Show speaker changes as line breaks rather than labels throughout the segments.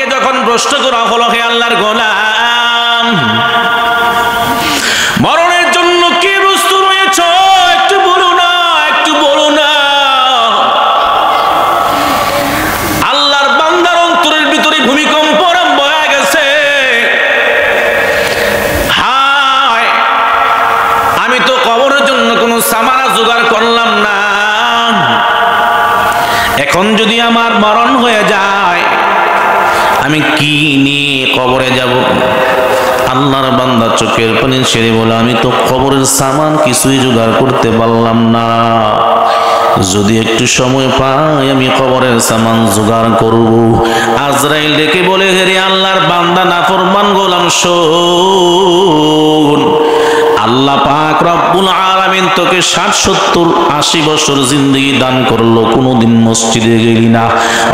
তোমাকে যখন প্রশ্ন করা হলো হে আল্লাহর গোলাম মরণের জন্য কি প্রস্তুত রয়েছে একটু বলো না আল্লাহর বান্দার অন্তরের ভিতরে ভূমিকম্প আরম্ভ হয়ে গেছে। হায় আমি তো কবরের জন্য কোনো সামানা জোগাড় করলাম না, এখন যদি আমার মরণ হয়ে যায় আমি কি নিয়ে কবরে যাব? আল্লাহর বান্দা চোখের পানি ছেড়ে বলে আমি তো কবরের সামান কিছুই জোগাড় করতে পারলাম না, যদি একটু সময় পাই আমি কবরের সামান জোগাড় করব। আজরাইল ডেকে বলে হে আল্লাহর বান্দা নাফরমান গোলাম শোন, আল্লাহ পাক রব্বুল আলামিন তোকে 60-70-80 বছর জিন্দেগি দান করলো, কোনোদিন মসজিদে গেলি না,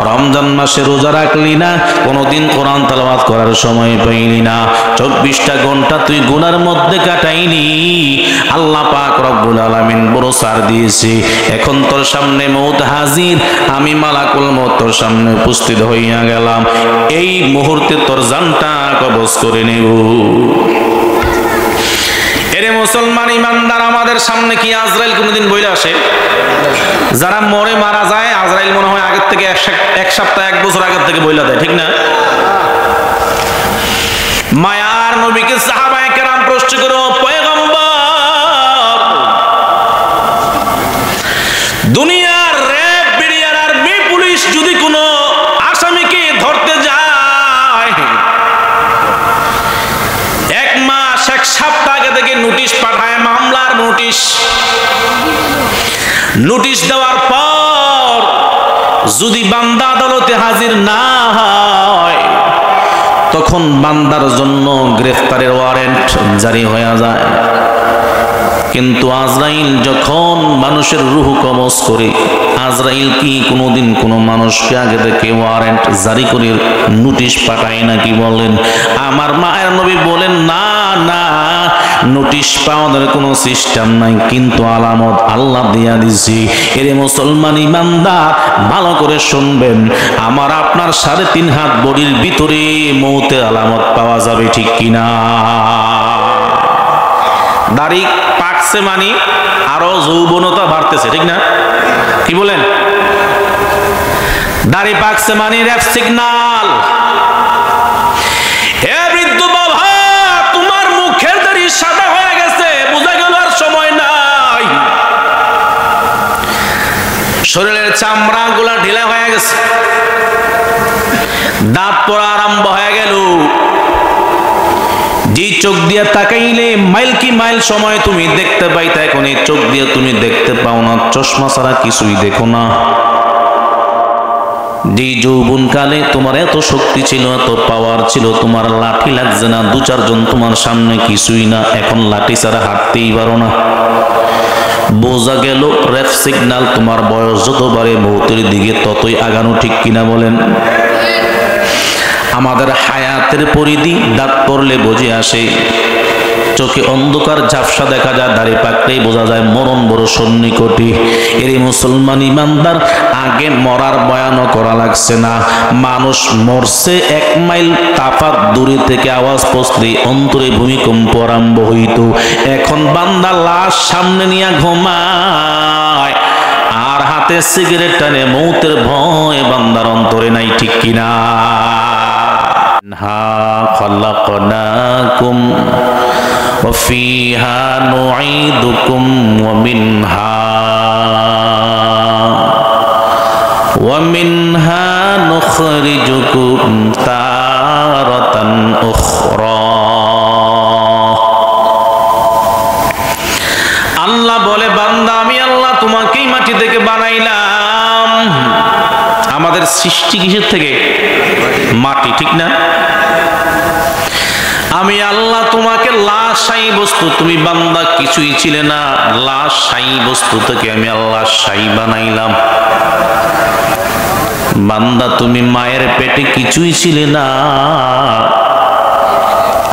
রমজান মাসে রোজা রাখলি না, কোনোদিন কোরআন তেলাওয়াত করার সময় পাইলি না, 24টা ঘন্টা তুই গুনার মধ্যে কাটাইনি। আল্লাহ পাক রব্বুল আলামিন বড় ছাড় দিয়েছে, এখন তোর সামনে মওত হাজির, আমি মালাকুল মওত তোর সামনে উপস্থিত হইয়া গেলাম, এই মুহূর্তে তোর জানটা কবজ করে নেব। এরে মুসলমান ইমানদার, আমাদের সামনে কি আজরাইল কোনদিন বইলে আসে? যারা মরে মারা যায় আজরাইল মনে হয় আগের থেকে এক সপ্তাহ 1 বছর আগের থেকে বইলা দেয়, ঠিক না? মায়ার নবীকে সাহাবায়ে কেরাম প্রশ্ন করে পয়গম্বর দুনিয়ার র্যাব বিডিআর আর্মি পুলিশ যদি কোনো আসামিকে ধরতে যায় 1 মাস 1 সপ্তাহ আগে থেকে নোটিশ পাঠায়, মামলার নোটিশ দেওয়ার পর যদি বান্দা আদালতে হাজির না হয় তখন বান্দার জন্য গ্রেফতারের ওয়ারেন্ট জারি হয়ে যায়। কিন্তু আজরাইল যখন মানুষের রূহ কবজ করে, আজরাইল কি কোনোদিন কোনো মানুষকে আগে থেকে ওয়ারেন্ট জারি করে নোটিশ পাঠায় নাকি? বলেন। আমার মায়ের নবী বলেন না না, নোটিশ পাওয়ার কোনো সিস্টেম নাই, কিন্তু আলামত আল্লাহ দিয়া দিছি। এরে মুসলমান ইমানদার ভালো করে শুনবেন, আমার আপনার 3.5 হাত বডির ভিতরে মৌতের আলামত পাওয়া যাবে, ঠিক কিনা? দাড়ি পাকছে মানে আরো যৌবনতা বাড়তেছে, ঠিক না? কি বলেন? দাড়ি পাকছে মানে রেড সিগন্যাল। হে বৃদ্ধ বাবা, তোমার মুখের দাড়ি সাদা হয়ে গেছে, বোঝা গেল আর সময় নাই। শরীরের চামড়া গুলা ঢিলা হয়ে গেছে, দাঁত পড়া আরম্ভ হয়ে গেল। যে চোখ দিয়ে তাকাইলে মাইল কি মাইল সময় তুমি দেখতে পাইতা, এখন এই চোখ দিয়ে তুমি দেখতে পাও না, চশমা ছাড়া কিছুই দেখো না। যে যৌবন কালে তোমার এত শক্তি ছিল, এত পাওয়ার ছিল, তোমার লাঠি লাগছে না, 2-4 জন তোমার সামনে কিছুই না, এখন লাঠি ছাড়া হাঁটতেই পারো না। বোঝা গেল রেড সিগন্যাল, তোমার বয়স যত বাড়ে মৌতের দিকে ততই আগানো, ঠিক কিনা বলেন? আমাদের হায়াতের পরিধি দাঁত পড়লে বুঝে আসে, চোখে অন্ধকার ঝাপসা দেখা যায়, দাড়ি পাকলেই বোঝা যায় মরণ বড় সন্নিকটে। এর মুসলমান ইমানদার, আগে মরার বয়ানও করা লাগছে না, মানুষ মরছে 1 মাইল তাফাত দূরে থেকে আওয়াজ পৌঁছলেই অন্তরে ভূমিকম্প আরম্ভ হইত। এখন বান্দা লাশ সামনে নিয়ে ঘুমায় আর হাতে সিগারেট টানে, মৌতের ভয় বান্দার অন্তরে নাই, ঠিক কিনা? خلقناكم وفيها نعيدكم ومنها نخرجكم تارة أخرى। আল্লাহ বলে, বান্দা আমি আল্লাহ তোমাকেই মাটি থেকে বানাইলাম। আমাদের সৃষ্টি কিসের থেকে? মাটি, ঠিক না? আমি আল্লাহ তোমাকে লাশাই বস্তু, তুমি বান্দা কিছুই ছিলে না, লাশাই বস্তু থেকে আমি আল্লাহ শাই বানাইলাম। বান্দা তুমি মায়ের পেটে কিছুই ছিলে না,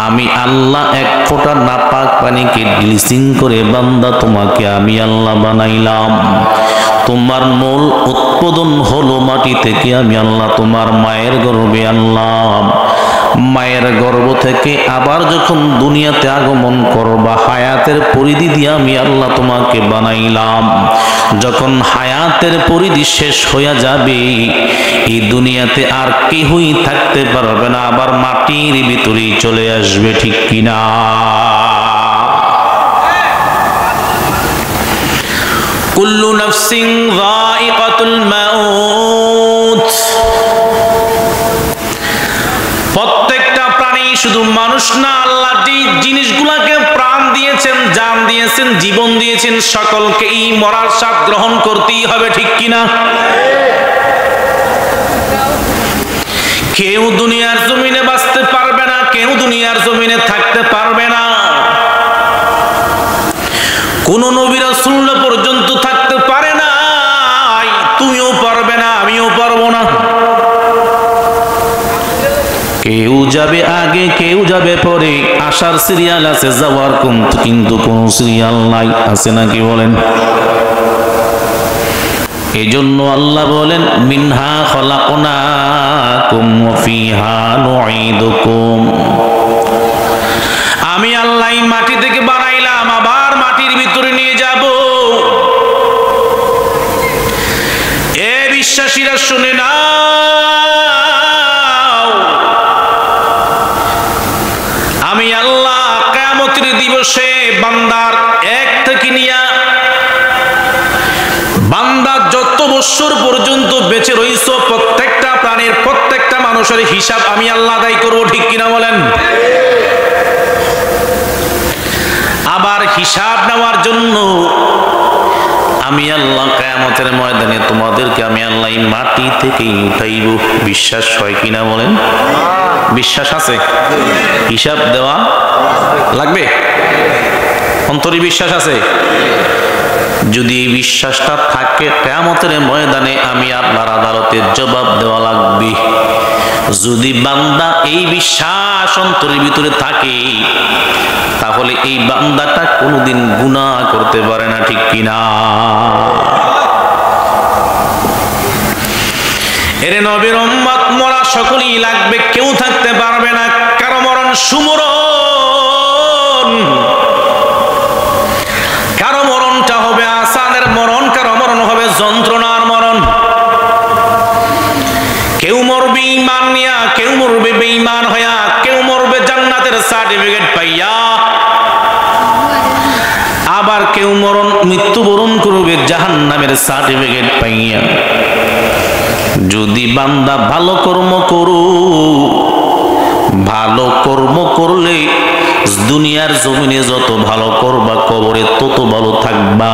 আমি আল্লাহ 1 ফোঁটা নাপাক পানিকে ব্লিচিং করে বান্দা তোমাকে আমি আল্লাহ বানাইলাম। তোমার মূল উৎপাদন হলো মাটি থেকে। আমি আল্লাহ তোমার মায়ের গর্ভে আনলাম, মায়ের গর্ভ থেকে আবার যখন দুনিয়াতে আগমন করবা, হায়াতের পরিধি দিয়ে আমি আল্লাহ তোমাকে বানাইলাম। যখন হায়াতের পরিধি শেষ হয়ে যাবে, এই দুনিয়াতে আর কেউই থাকতে পারবে না, আবার মাটির ভিতরেই চলে আসবে, ঠিক কিনা? কুল্লু নাফসিন যায়িকাতুল মাউত। প্রত্যেকটা প্রাণী, শুধু মানুষ না, আল্লাহ যে জিনিসগুলোকে প্রাণ দিয়েছেন, জান দিয়েছেন, জীবন দিয়েছেন, সকলকেই মরার স্বাদ গ্রহণ করতেই হবে, ঠিক কিনা? কেউ দুনিয়ার জমিনে বাঁচতে পারবে না, কেউ দুনিয়ার জমিনে থাকতে পারবে না। কোন নবী রাসূল পর্যন্ত থাকতে পারে না, তুমিও পারবে না, আমিও পারবো না। কেউ যাবে আগে, কেউ যাবে পরে, আসার সিরিয়াল আছে, যাওয়ার কিন্তু কোন সিরিয়াল নাই, আছে নাকি বলেন? এই জন্য আল্লাহ বলেন, মিনহা খলাকনাকুম ওয়া ফিহা নুঈদুকুম। আমি আল্লাহ মাটি থেকে বানাইলাম, আবার মাটির ভিতরে নিয়ে যাব। এ বিশ্বাসীরা শুনে নাও, আমি আল্লাহ কিয়ামতের দিবসে বান্দার এক থেকে নিয়া বান্দা যত বছর পর্যন্ত বেঁচে রইছো, প্রত্যেকটা প্রাণীর, প্রত্যেকটা মানুষের হিসাব আমি আল্লাহ আদায় করবো, ঠিক কিনা বলেন? আবার হিসাব নেওয়ার জন্য আমি আল্লাহ কিয়ামতের ময়দানে তোমাদেরকে আমি আল্লাহ মাটি থেকেই উঠাইব। বিশ্বাস হয় কিনা বলেন? বিশ্বাস আছে? হিসাব দেওয়া লাগবে, অন্তরে বিশ্বাস আছে? যদি এই বিশ্বাসটা থাকে, কিয়ামতের ময়দানে আমি আল্লাহর আদালতে জবাব দেওয়া লাগবে। যদি বান্দা এই বিশ্বাস অন্তরের ভিতরে থাকে, তাহলে এই বান্দাটা কোনোদিন গুনাহ করতে পারে না, ঠিক কিনা? এরে নবীর উম্মত, মরা সকলেই লাগবে, কেউ থাকতে পারবে না। কারো মরণ সুমরণ, কারো মরণটা হবে আসানের মরণ, কারো মরণ হবে যন্ত্রণার মরণ। কেউ মরবে ঈমান নিয়া, কেউ মরবে বেঈমান হইয়া, কেউ মরবে জান্নাতের সার্টিফিকেট পাইয়া, আবার কেউ মৃত্যুবরণ করবে জাহান্নামের সার্টিফিকেট পাইয়া। যদি বান্দা ভালো কর্ম করো, ভালো কর্ম করলে দুনিয়ার জমিনে যত ভালো করবা, কবরে তত ভালো থাকবা।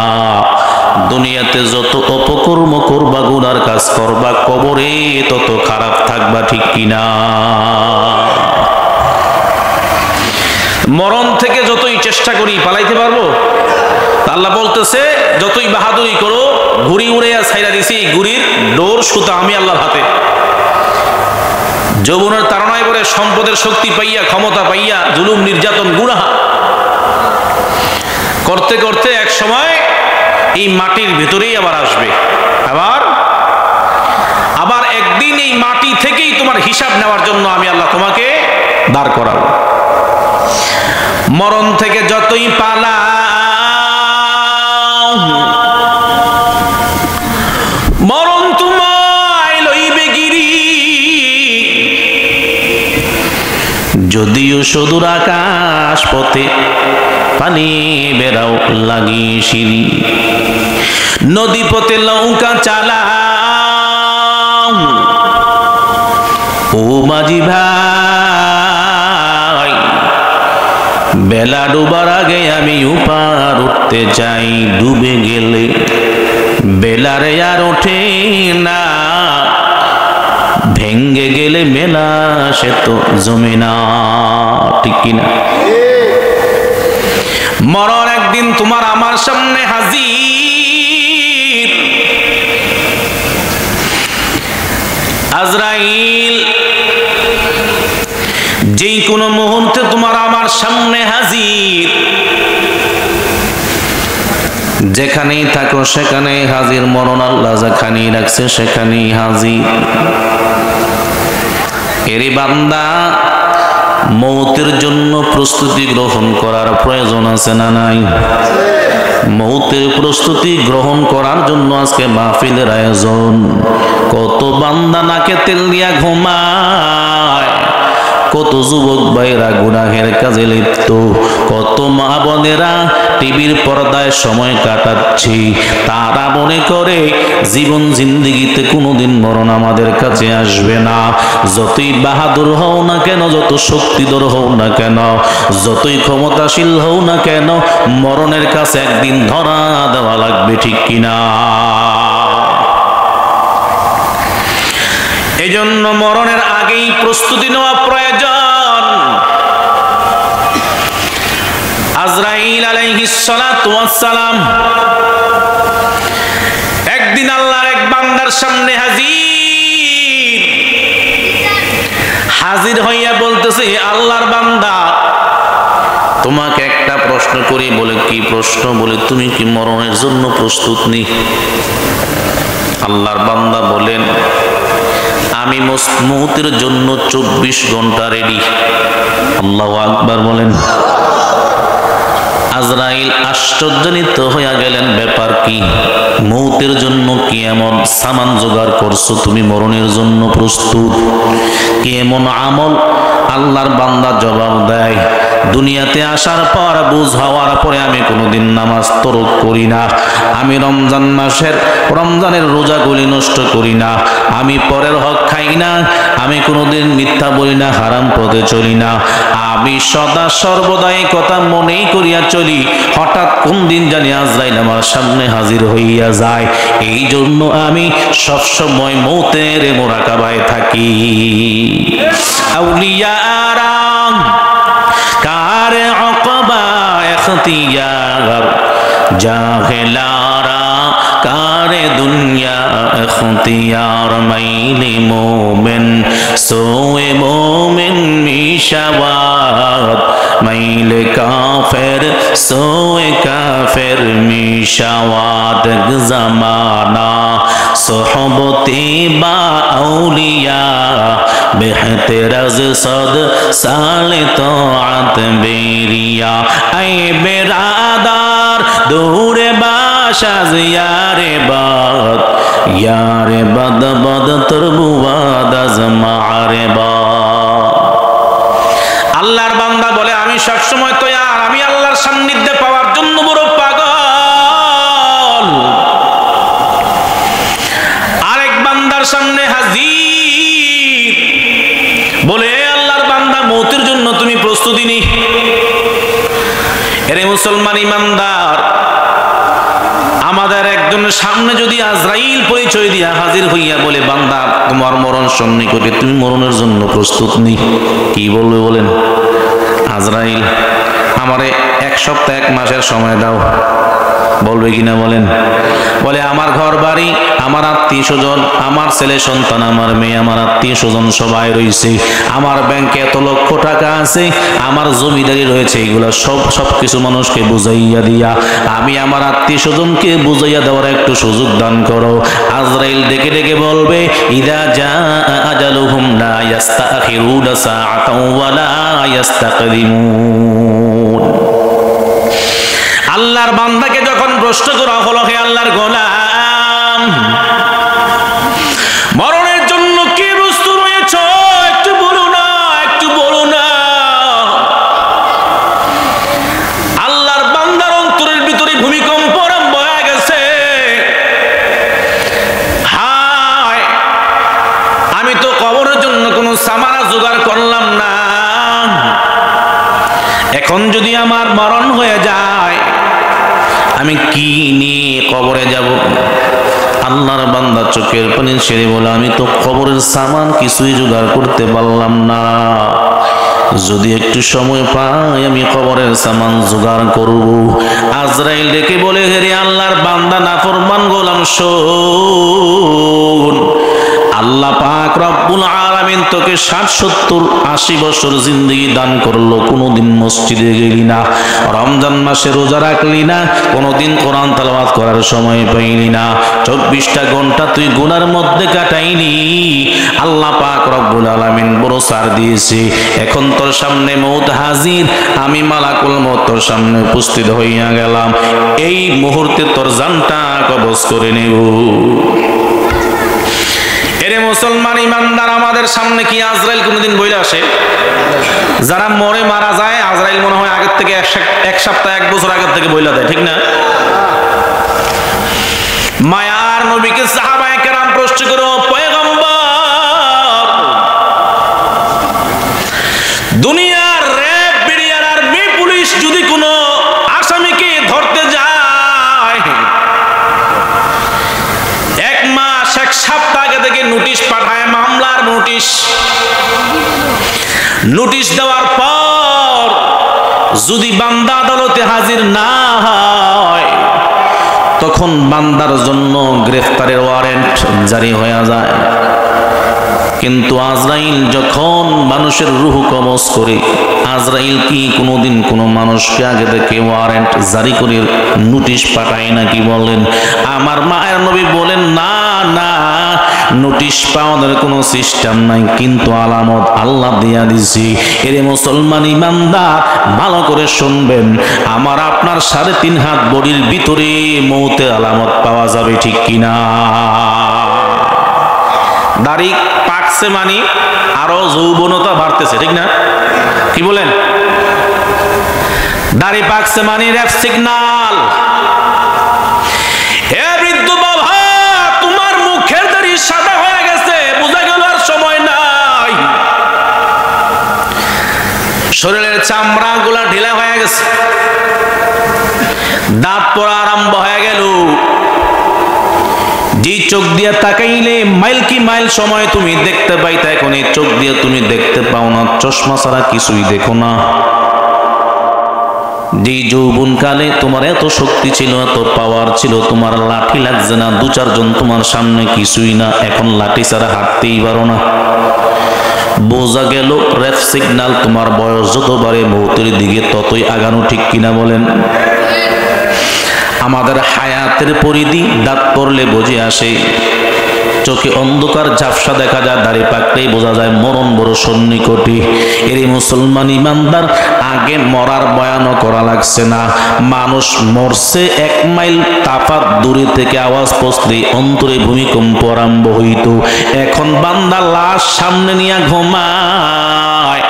দুনিয়াতে যত অপকর্ম করবা, গুনার কাজ করবা, কবরে তত খারাপ থাকবা, ঠিক কিনা? মরণ থেকে যতই চেষ্টা করি পালাইতে পারবো? আল্লাহ বলতেছে, যতই বাহাদুরি করো, ঘুড়ি উড়াইয়া ছাইরা দিছি, ঘুড়ির ডোর সুতা আমি আল্লাহর হাতে। যৌবনের তাড়নায় পড়ে, সম্পদের শক্তি পাইয়া, ক্ষমতা পাইয়া, জুলুম নির্যাতন গুনাহ করতে করতে এক সময় এই মাটির ভেতরেই আবার আসবে। আবার একদিন এই মাটি থেকেই তোমার হিসাব নেওয়ার জন্য আমি আল্লাহ তোমাকে দাঁড় করাবো। মরণ থেকে যতই পালাও, মরণ তোমায় লইবে গিরি। যদিও সুদূর আকাশ পথে পানি বেড়াও লাগি সিঁড়ি, নদী পথে নৌকা চালাও। ও মাঝি ভাই, বেলা ডুবার আগে আমি উপার উঠতে চাই, ডুবে গেলে বেলারে আর ওঠে না, ভেঙ্গে গেলে মেলা সে তো জমে না, ঠিক কিনা? মরণ একদিন তোমার আমার সামনে হাজির। আজরাইল যেই কোনো মুহূর্তে তোমার আমার সামনে হাজির। যেখানেই থাকো সেখানেই হাজির, মরণ আল্লাহ যেখানেই রাখছে সেখানেই হাজির। এরই বান্দা, মৌতের জন্য প্রস্তুতি গ্রহণ করার প্রয়োজন আছে না নাই? মৌতের প্রস্তুতি গ্রহণ করার জন্য আজকে মাহফিলের আয়োজন। কত বান্দা নাকে তেল দিয়া ঘুমায়, কত যুবক ভাইরা গুনাহের কাজে লিপ্ত, কত মা বোনেরা টিভির পর্দায় সময় কাটাচ্ছি। তারা মনে করে জীবন জিন্দিগিতে কোনোদিন মরণ আমাদের কাছে আসবে না। যতই বাহাদুর হও না কেন, যত শক্তিধর হও না কেন, যতই ক্ষমতাশীল হও না কেন, মরণের কাছে একদিন ধরা দেওয়া লাগবে, ঠিক কিনা? এই জন্য মরণের আগেই প্রস্তুতি নেওয়া প্রয়োজন। আজরাইল আলাইহিস সালাতু ওয়াস সালাম একদিন আল্লাহর এক বান্দার সামনে হাজির হইয়া বলতেছে, আল্লাহর বান্দা, তোমাকে একটা প্রশ্ন করি। বলে, কি প্রশ্ন? বলে, তুমি কি মরণের জন্য প্রস্তুত নি? আল্লাহর বান্দা বলেন, আমি মৌতের জন্য 24 ঘন্টা রেডি। আল্লাহু আকবার বলেন। আজরাইল আশ্চর্যান্বিত হইয়া গেলেন, ব্যাপার কি? মৌতের জন্য কি এমন সামান জোগাড় করছো তুমি মরণের জন্য প্রস্তুত? কি এমন আমল? আল্লাহর বান্দা জবাব দেয়, দুনিয়াতে আসার পর বুঝ হওয়ার পরে আমি কোনোদিন নামাজ তরক করি না, আমি রমজানের রোজাগুলি নষ্ট করি না, আমি পরের হক খাই না, আমি কোনোদিন মিথ্যা বলি না, হারাম পথে চলি না, আমি সদা সর্বদাই কথা মনেই করিয়া চলি। হঠাৎ কোন দিন জানি আজরাইল আমার সামনে হাজির হইয়া যায়, এই জন্য আমি সবসময় মৌতের মোরাকাবায় থাকি। আউলিয়ারা কারে অকবা এখতিয়ার, জাহেলারা কারে দুনিয়া এখতিয়ার, মাইলে মোমেন সোয়ে মোমেন মিশাওয়াত, মাইলে কাফের সোয়ে কাফের মিশাওয়াত। জামানা সোহবতে বা আউলিয়া, বেহতেরাজ সদ সালে তোআত বেরিয়া। আই বেরাদার দূরে বাসাজ ইয়ারে বাদ, ইয়ারে বদ বদ তরবুয়াদ আজমারে বাদ। আল্লাহর বান্দা বলে, আমি সবসময় তৈয়ার, আমি আল্লাহর সান্নিধ্যে পাওয়ার জন্য বড় পাগল। আরেক বান্দার সামনে হাজির, বলে, আল্লাহর বান্দা, মৌতের জন্য তুমি প্রস্তুতি নি? এরে মুসলমান ইমানদার, আমাদের একজনের সামনে যদি আজরাইল পরিচয় দিয়া হাজির হইয়া বলে, বান্দা তোমার মরণ সন্নিকটে, তুমি মরণের জন্য প্রস্তুত নি? কি বলবে বলেন? আজরাইল, আমারে 1 সপ্তাহ 1 মাসের সময় দাও, বলবে কিনা বলেন? বলে, আমার ঘর বাড়ি, আমার আত্মীয় স্বজন, আমার ছেলে সন্তান, আমার মেয়ে, আমার আত্মীয় স্বজন সবাই রয়েছে, আমার ব্যাংকে এত লক্ষ টাকা আছে, আমার জমিদারি রয়েছে, এগুলো সব কিছু মানুষকে বুঝাইয়া দিয়া আমি আমার আত্মীয় স্বজনকে বুঝাইয়া দেওয়ার একটু সুযোগ দান করো। আজরাইল ডেকে ডেকে বলবে, ইদা জা আজালুহুম লা ইস্তাখিরুনা সাআতাও ওয়া লা ইস্তাকদিমুন। আল্লাহর বান্দাকে যখন প্রশ্ন করা হলো, হে আল্লাহর গোলাম, মরণের জন্য কি প্রস্তুত রয়েছ? একটু বলো না, একটু বলো না। আল্লাহর বান্দার অন্তরের ভিতরে ভূমিকম্প আরম্ভ হয়ে গেছে। হায়, আমি তো কবরের জন্য কোনো সামানা জোগাড় করলাম না, এখন যদি আমার মরণ হয়ে যায়, আমি কি নিয়ে কবরে যাব? আল্লাহর বান্দা চোখের পানি ছেড়ে বলে, আমি তো কবরের সামান কিছুই জোগাড় করতে পারলাম না, যদি একটু সময় পাই আমি কবরের সামান জোগাড় করব। আজরাইল ডেকে বলে, হে আল্লাহর বান্দা নাফরমান গোলাম, শোন, আল্লাহ পাক রব্বুল আলামিন তোকে 60-70-80 বছর জিন্দেগি দান করলো, কোনোদিন মসজিদে গেলি না, রমজান মাসে রোজা রাখলি না, কোনোদিন কোরআন তেলাওয়াত করার সময় পাইলি না, 24টা ঘন্টা তুই গুনার মধ্যে কাটাইনি। আল্লাহ পাক রব্বুল আলামিন বড় ছাড় দিয়েছে। এখন তোর সামনে মউত হাজির, আমি মালাকুল মউত তোর সামনে উপস্থিত হইয়া গেলাম, এই মুহূর্তে তোর জানটা কবজ করে নেব। এরে মুসলমান ইমানদার, আমাদের সামনে কি আজরাইল কোনদিন বইলে আসে? যারা মরে মারা যায়, আজরাইল মনে হয় আগের থেকে এক সপ্তাহ 1 বছর আগের থেকে বইলা দেয়, ঠিক না? মায়ার নবীকে সাহাবায়ে কেরাম প্রশ্ন করে, পয়গম্বর, দুনিয়ার র‍্যাব, বিডিআর, আর্মি, পুলিশ যদি কোনো আসামিকে ধরতে যায়, 1 মাস 1 সপ্তাহ আগে থেকে নোটিশ পাঠায়, মামলার নোটিশ দেওয়ার পর যদি বান্দা আদালতে হাজির না হয়, তখন বান্দার জন্য গ্রেফতারের ওয়ারেন্ট জারি হয়ে যায়। কিন্তু আজরাইল যখন মানুষের রূহ কবজ করে, আজরাইল কি কোনোদিন কোনো মানুষকে আগে থেকে ওয়ারেন্ট জারি করে নোটিশ পাঠায় নাকি? বলেন। আমার মায়ের নবী বলেন, না না, নোটিশ পাওয়ার কোনো সিস্টেম নাই, কিন্তু আলামত আল্লাহ দিয়া দিছি। এরে মুসলমান ইমানদার, ভালো করে শুনবেন, আমার আপনার 3.5 হাত বডির ভিতরে মৌতের আলামত পাওয়া যাবে, ঠিক কিনা? দাড়ি পাকছে মানে আরো যৌবনতা বাড়তেছে, ঠিক না? কি বলেন? দাড়ি পাকছে মানে রেড সিগন্যাল। হে বৃদ্ধ বাবা, তোমার মুখের দাড়ি সাদা হয়ে গেছে, বোঝা গেল আর সময় নাই। শরীরের চামড়া গুলা ঢিলা হয়ে গেছে, দাঁত পড়া আরম্ভ হয়ে গেল। যে চোখ দিয়ে তাকাইলে মাইল কি মাইল সময় তুমি দেখতে পাইতে, এখন এই চোখ দিয়ে তুমি দেখতে পাও না, চশমা ছাড়া কিছুই দেখো না। যে যৌবন কালে তোমার এত শক্তি ছিল, এত পাওয়ার ছিল, তোমার লাঠি লাগছে না, 2-4 জন তোমার সামনে কিছুই না, এখন লাঠি ছাড়া হাঁটতেই পারো না। বোঝা গেল রেড সিগন্যাল, তোমার বয়স যত বাড়ে মৌতের দিকে ততই আগানো, ঠিক কিনা বলেন? আমাদের হায়াতের পরিধি দাঁত পড়লে বুঝে আসে, চোখে অন্ধকার ঝাপসা দেখা যায়, দাড়ি পাকলেই বোঝা যায় মরণ বড় সন্নিকটে। এরই মুসলমান ইমানদার, আগে মরার বয়ানও করা লাগছে না, মানুষ মরছে 1 মাইল তাফাত দূরে থেকে আওয়াজ পৌঁছলে অন্তরে ভূমিকম্প আরম্ভ হইত। এখন বান্দা লাশ সামনে নিয়ে ঘুমায়,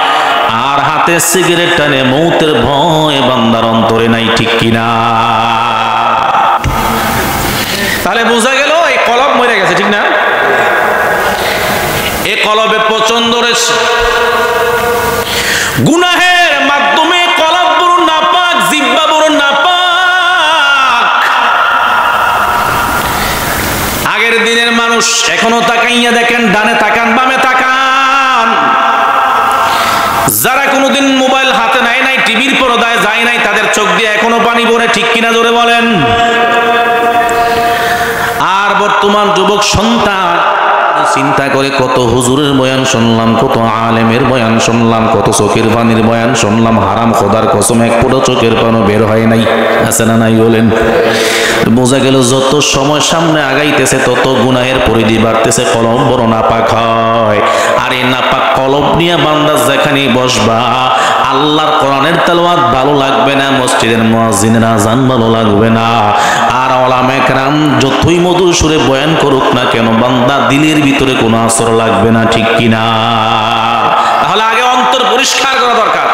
আর হাতে সিগারেট টানে, মৌতের ভয় বান্দার অন্তরে নাই, ঠিক কিনা? তাহলে বোঝা গেল এই কলব মরে গেছে, ঠিক না? এই কলবে প্রচন্ড গুনাহের মাধ্যমে কলব বড় নাপাক, জিহ্বা বড় নাপাক। আগের দিনের মানুষ এখনো তাকাইয়া দেখেন, ডানে তাকান, বামে তাকান। যারা কোনোদিন মোবাইল হাতে নাই, টিভির পর্দায় যায় নাই, তাদের চোখ দিয়ে এখনো পানি পড়ে, ঠিক কিনা জোরে বলেন? আর বর্তমান যুবক সন্তান চিন্তা করে, কত হুজুরের বয়ান শুনলাম, কত আলেমের বয়ান শুনলাম, কত চোখের পানির বয়ান শুনলাম, হারাম খোদার কসম 1 ফোঁটা চোখের পানি বের হয় নাই, আছে না নাই বলেন? বোঝা গেল যত সময় সামনে আগাইতেছে তত গুনাহের পরিধি বাড়তেছে, কলব বড় নাপাক হয়। আর এই নাপাক কলব নিয়ে বান্দা যেখানে বসবা, আল্লাহর কোরআনের তেলাওয়াত ভালো লাগবে না, মসজিদের মুয়াজ্জিনের আযান ভালো লাগবে না, আর উলামায়ে কেরাম যতই মধুর সুরে বয়ান করুক না কেন, বান্দা দিলের ভিতরে কোনো আসর লাগবে না, ঠিক কিনা? তাহলে আগে অন্তর পরিষ্কার করা দরকার।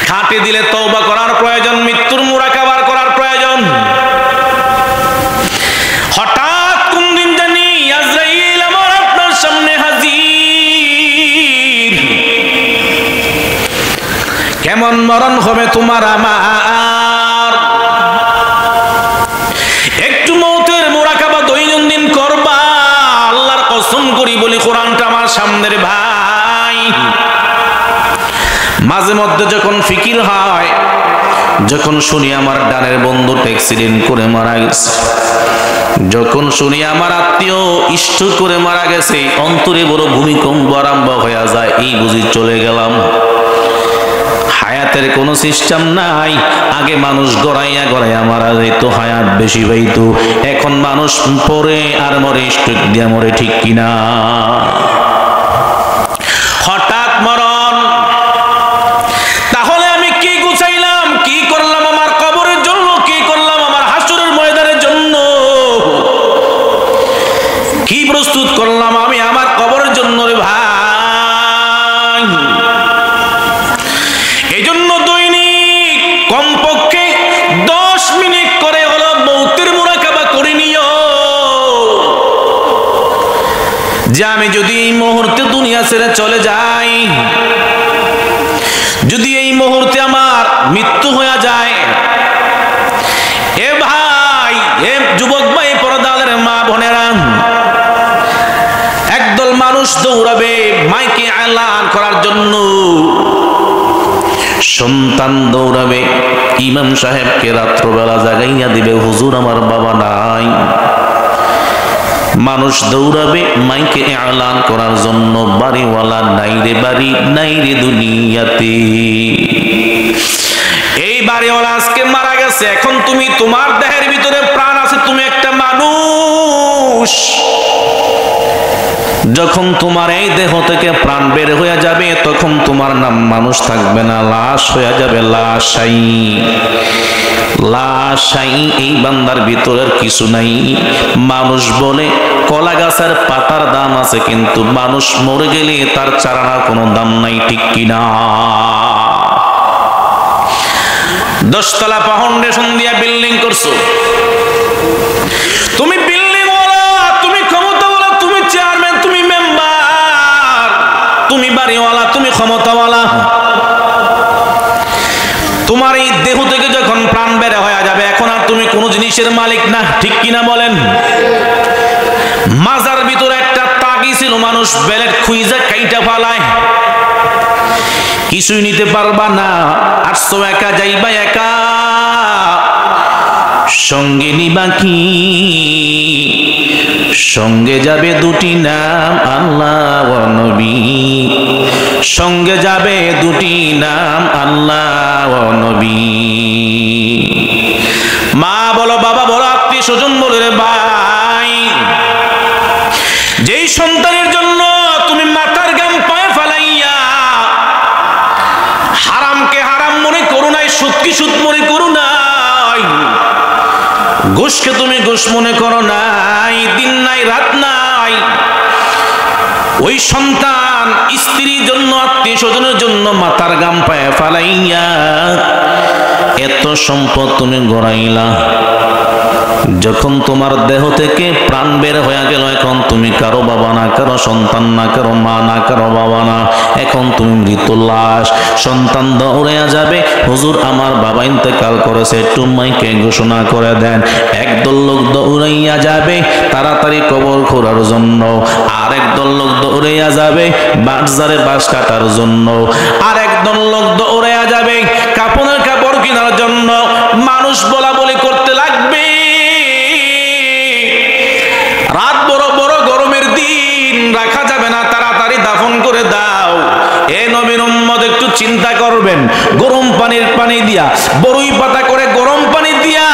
খাঁটি দিলে তওবা করার প্রয়োজন, মৃত্যুর মুরাকাবা করার প্রয়োজন। হঠাৎ কোন দিন জানি আজরাইল আমার আপনার সামনে হাজির, কেমন মরণ হবে তোমার আমার? একটু মৌতের মুরাকাবা দৈনন্দিন করবা। আল্লাহর কসম করি বলি, কোরআনটা আমার সামনের ভাই। মাঝে মধ্যে যখন ফিকির হয়, যখন শুনি আমার ডানের বন্ধু অ্যাক্সিডেন্ট করে মারা গেছে, যখন শুনি আমার আত্মীয় ইষ্ট করে মারা গেছে, অন্তরে বড় ভূমিকম্প আরম্ভ হয়ে যায়, এই বুঝি চলে গেলাম। হায়াতের কোনো সিস্টেম নাই। আগে মানুষ গড়াইয়া গড়াইয়া মারা যেত, হায়াত বেশি পাইতো। এখন মানুষ পরে আর মরে, স্ট্রোক দিয়া মরে, ঠিক কিনা? হঠাৎ মরণ। তাহলে আমি কি গুছাইলাম, কি করলাম আমার কবরের জন্য, কি করলাম আমার হাসরের ময়দানের জন্য, কি প্রস্তুত করলাম আমি আমার কবরের জন্য রে ভাই? এই জন্য দৈনিক কমপক্ষে 10 মিনিট করে হলো মৌতের মুরাকাবা করে নিও, যে আমি যদি এই মুহূর্তে দুনিয়া ছেড়ে চলে যাই, যদি এই মুহূর্তে আমার মৃত্যু হয়ে যায়, এ ভাই, এ যুবক ভাই, পর্দাদের মা বোনেরা, একদল মানুষ দৌড়াবে মাইকে এলান করার জন্য, সন্তান দৌড়াবে ইমাম সাহেবকে রাত্রবেলা জাগাইয়া দিবে, হুজুর আমার বাবা নাই। মানুষ দৌড়াবে মাইকে এলান করার জন্য, বাড়িওয়ালা নাই রে বাড়ি, নাই রে দুনিয়াতে। এই বাড়িওয়ালা আজকে মারা গেছে, এখন তুমি, তোমার দেহের ভিতরে প্রাণ আছে, তুমি একটা মানুষ। যখন তোমার এই দেহ থেকে প্রাণ বের হয়ে যাবে, তখন তোমার নাম মানুষ থাকবে না, লাশ হয়ে যাবে, লাশাই। লাশাই, এই বান্দার ভিতরের কিছু নাই। মানুষ বলে কলা গাছের পাতার দাম আছে, কিন্তু মানুষ মরে গেলে তার চারার কোনো দাম নাই, ঠিক কিনা? 10 তলা ফাউন্ডেশন দিয়া বিল্ডিং করছো, তুমি বিল্ডিং ওয়ালা, তুমি ক্ষমতাওয়ালা, তুমি চেয়ারম্যান, তুমি মেম্বার, তুমি বাড়িওয়ালা, তুমি ক্ষমতাওয়ালা। তোমার এই দেহ থেকে যখন প্রাণ বের হয়ে যাবে, এখন আর তুমি কোনো জিনিসের মালিক না, ঠিক কিনা বলেন? মাজার ভিতরে একটা তাগি ছিল, মানুষ বেলেট খুইজা কাইটা ফালায়, কিছুই নিতে পারবা না। আসছো একা, যাইবা একা, সঙ্গে নিবা কি? সঙ্গে যাবে দুটি নাম, আল্লাহ ও নবী। সঙ্গে যাবে দুটি নাম, আল্লাহ ও নবী। মা বলো, বাবা বলো, আত্মীয় স্বজন বলো রে ভাই, যেই সন্তানের জন্য তুমি মাথার গাম পায়ে ফেলাইয়া হারামকে হারাম মনে করো নাই, সুদকে সুদ মনে করো নাই, ঘুষকে তুমি ঘুষ মনে করো নাই, দিন নাই রাত নাই, ওই সন্তান স্ত্রীর জন্য, আত্মীয় স্বজনের জন্য মাথার গাম পায়ে ফালাইয়া এত সম্পদ তুমি গড়াইলা, যখন তোমার দেহ থেকে প্রাণ বের হয়ে গেল, এখন তুমি কারো বাবা না, কারো সন্তান না, কারো মা না, কারো বাবা না, এখন তুমি মৃত লাশ। সন্তান দৌড়ে যাবে, হুজুর আমার বাবা ইন্তেকাল করেছে, একটু মাইকে ঘোষণা করে দেন। একদল লোক দৌড়াইয়া যাবে তাড়াতাড়ি কবর খোঁড়ার জন্য, আর একদল লোক দৌড়াইয়া যাবে বাজারে বাঁশ কাটার জন্য, আর একদল লোক দৌড়াইয়া যাবে কাপড়ের কাপড় কেনার জন্য। মানুষ বলা বলি করতে লাগবে, রাত বড় বড় গরমের দিন, রাখা যাবে না, তাড়াতাড়ি দাফন করে দাও। এ নবীর উম্মত একটু চিন্তা করবেন, গরম পানি দিয়া, বড়ই পাতা করে গরম পানি দিয়া,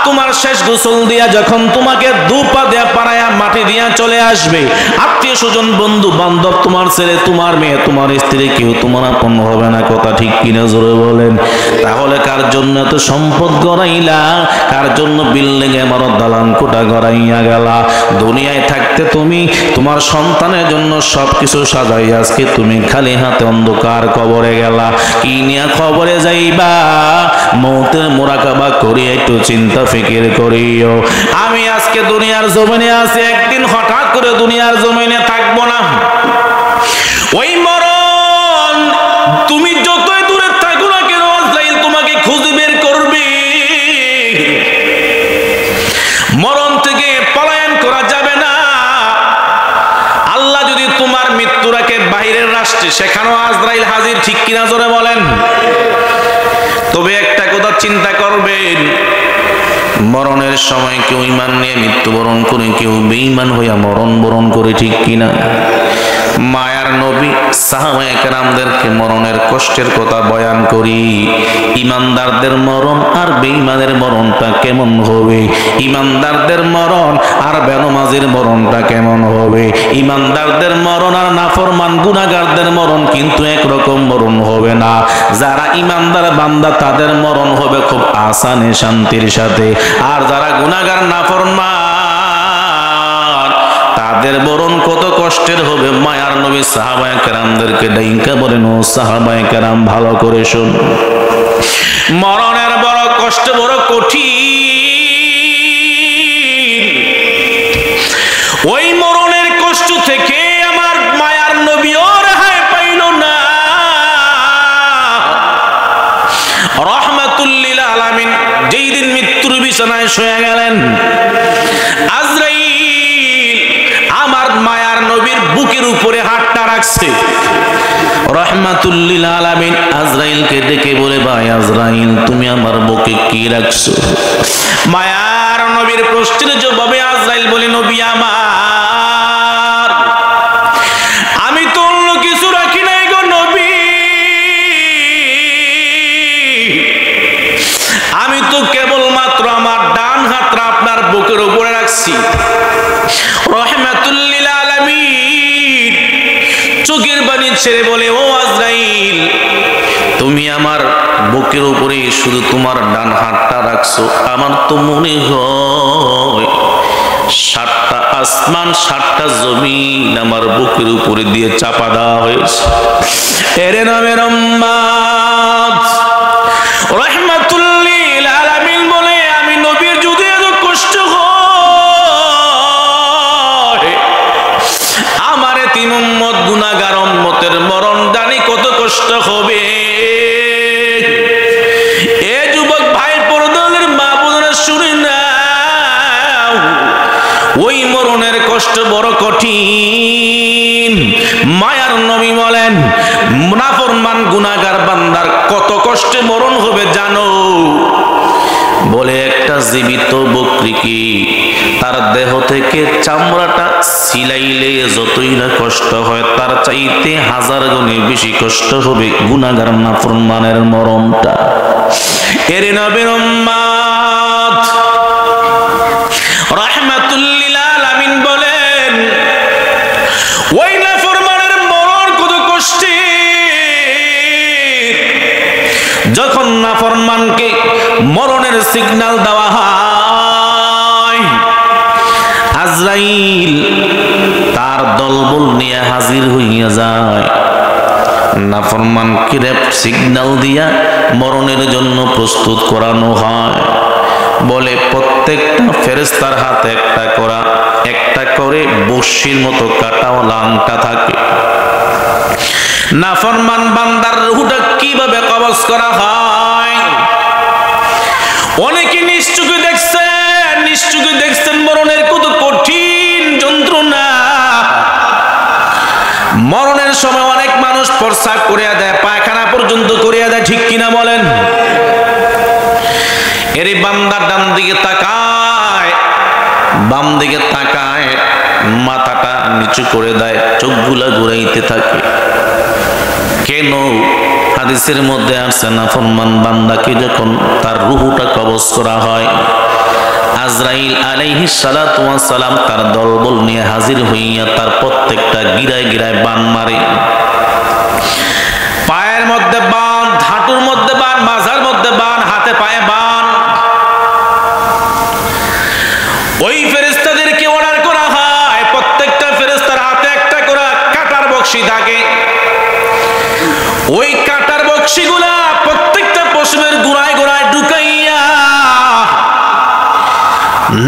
তোমার শেষ গোসল দিয়া যখন তোমাকে দুপা দেয়া পাড়ায়া মাটি দিয়া চলে আসবে, আত্মীয় স্বজন বন্ধু বান্ধব, তোমার ছেলে, তোমার মেয়ে, তোমার স্ত্রী, কেউ তোমার আপন হবে না, কথা ঠিক কিনা জোরে বলেন? তাহলে কার জন্য এত সম্পদ গড়াইলা, কার জন্য বিল্ডিং ইমারত দালান কোঠা গড়াইয়া গেলা? দুনিয়ায় থাকতে তুমি তোমার সন্তানের জন্য সবকিছু সাজাই, আজকে তুমি খালি হাতে অন্ধকার কবরে গেলা। কি নিয়া কবরে যাইবা? মৌতের মুরাকাবা করি, একটু চিন্তা ফিকির করিও। আমি আজকে দুনিয়ার জমিনে আছি, একদিন হঠাৎ করে দুনিয়ার জমিনে থাকবো না। ওই মরণ তুমি যতই দূরে থাকো না কেন, আজরাইল তোমাকে খুঁজে বের করবে। মরণ থেকে পলায়ন করা যাবে না। আল্লাহ যদি তোমার মৃত্যু রাখে বাহিরের রাষ্ট্রে, সেখানেও আজরাইল হাজির, ঠিক কিনা জোরে বলেন? তবে একটা কথা চিন্তা করবেন মরণের সময় কেউ ঈমান নিয়ে মৃত্যুবরণ করে, কেউ বেঈমান হইয়া মরণ বরণ করে, ঠিক কিনা? মায়ার নবী সাহাবায়ে কেরামদেরকে মরণের কষ্টের কথা বয়ান করি। ইমানদারদের মরণ আর বেঈমানের মরণটা কেমন হবে, ইমানদারদের মরণ আর বেনমাজির মরণটা কেমন হবে, ইমানদারদের মরণ আর নাফরমান গুনাহগারদের মরণ কিন্তু একরকম মরণ হবে না। যারা ইমানদার বান্দা তাদের মরণ হবে খুব আসানে শান্তির সাথে, আর যারা গুনাহগার নাফরমান তাদের মরণ কত কষ্টের হবে। মায়ার নবী সাহাবায়ে কেরামদেরকে ডাইকা বলেন, ও সাহাবায়ে কেরাম ভালো করে শুন, মরণের বড় কষ্ট, বড় কঠিন। ওই মরণের কষ্ট থেকে আমার মায়ার নবীও রেহাই পাইল না। রাহমাতুল লিল আলামিন যেই দিন মৃত্যুর বিছানায় শুয়ে গেলেন, আজরাইল আমার মায়ার নবীর বুকের উপরে হাতটা রাখছে। রাহমাতুল লিল আলামিন আজরাইলকে ডেকে বলে, ভাই আজরাইল তুমি আমার বুকে কি রাখছো? মায়ার নবীর প্রশ্নের জবাবে আজরাইল বলে, নবী আমার, আমি তো অন্য কিছু রাখি নাই গো নবী, আমি তো কেবলমাত্র আমার ডান হাতটা আপনার বুকের উপরে রাখছি। রাহমাতুল লিল আলামিন চোখের পানি ছেড়ে বলে, ও আজরাইল তুমি আমার বুকের উপরে শুধু তোমার ডান হাতটা রাখছো, আমার তো মনে হয় 7টা আসমান 7টা জমিন আমার বুকের উপরে দিয়ে চাপা দেওয়া হয়েছে। এরে নবীর উম্মত রাহমাতুল লিল আলামিন বলে, আমি নবীর যদি এত কষ্ট হয়, আমার এতিম উম্মত গুনাহগার উম্মতের মরণ জানি কত কষ্ট হবে। এ যুবক ভাই পর্দাদের মা বোনেরা শুনে নাও, ওই মরণের কষ্ট বড় কঠিন। মায়ার নবী বলেন, নাফরমান গুনাহগার বান্দার কত কষ্টে মরণ হবে জানো? বলে, একটা জীবিত বকরি কি তার দেহ থেকে চামড়াটা ছিলাইলে যতই না কষ্ট হয়, তার চাইতে 1000 গুণে বেশি কষ্ট হবে গুনাহগার নাফরমানের মরণটা। এর নবীর উম্মত রাহমাতুল লিল আলামিন বলেন, ওই নাফরমানের মরণ কত কষ্টের। যখন নাফরমানকে মরণের সিগন্যাল দেওয়া হয়, আজরাইল তার দলবল নিয়ে হাজির হইয়া যায়। নাফরমানকে সিগন্যাল দিয়া মরণের জন্য প্রস্তুত করানো হয়। বলে, প্রত্যেকটা ফেরেশতার হাতে একটা করে বর্শির মতো কাঁটাওয়ালা আংটা থাকে। নাফরমান বান্দার রূহটা কিভাবে কবজ করা হয় অনেকে নিশ্চয়ই দেখছেন মরণের কত কঠিন যন্ত্রণা। মরণের সময় অনেক মানুষ প্রস্রাব করিয়া দেয়, পায়খানা পর্যন্ত করিয়া দেয়, ঠিক কিনা বলেন? এরই বান্দা ডান দিকে তাকায়, বাম দিকে তাকায়, মাথাটা নিচু করে দেয়, চোখগুলা ঘুরাইতে থাকে। কেন? হাদিসের মধ্যে আছে, নাফরমান বান্দাকে যখন তার রূহটা কবজ করা হয়, আজরাইল আলাইহিস সালাতু ওয়াস সালাম তার দলবল নিয়ে হাজির হইয়া তার প্রত্যেকটা গিরায় গিরায় বান মারে। পায়ের মধ্যে বান, হাঁটুর মধ্যে বান, মাজার মধ্যে বান, হাতে পায়ে বান। ওই ফেরেশতাদেরকে অর্ডার করা হয়, প্রত্যেকটা ফেরেশতার হাতে একটা করে কাঁটার বকশি থাকে। ওই কাঁটার বকশিগুলা প্রত্যেকটা পশমের গোড়ায় গোড়ায় ঢুকাইয়া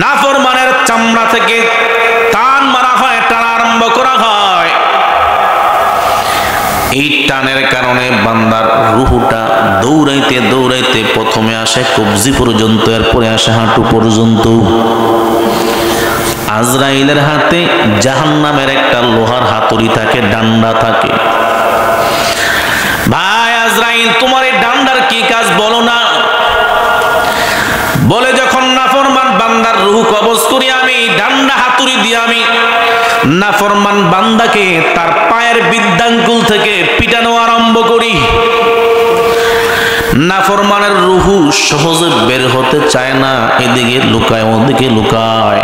নাফরমানের চামড়া থেকে টান মারা হয়, টান আরম্ভ করা হয়। এই টানের কারণে বান্দার রূহটা দৌড়াইতে দৌড়াইতে প্রথমে আসে কবজি পর্যন্ত, এরপরে আসে হাঁটু পর্যন্ত। আজরাইলের হাতে জাহান্নামের একটা লোহার হাতুড়ি থাকে, ডান্ডা থাকে। ভাই আজরাইল, তোমার এই ডান্ডার কি কাজ বলো না? বলে যখন নাফরমান বান্দার রূহ কবজ করি আমি, ডান্ডা হাতুড়ি দিয়ে আমি নাফরমান বান্দাকে তার পায়ের বৃদ্ধাঙ্গুল থেকে পিটানো আরম্ভ করি। নাফরমানের রূহ সহজে বের হতে চায় না, এদিকে লুকায় ওদিকে লুকায়।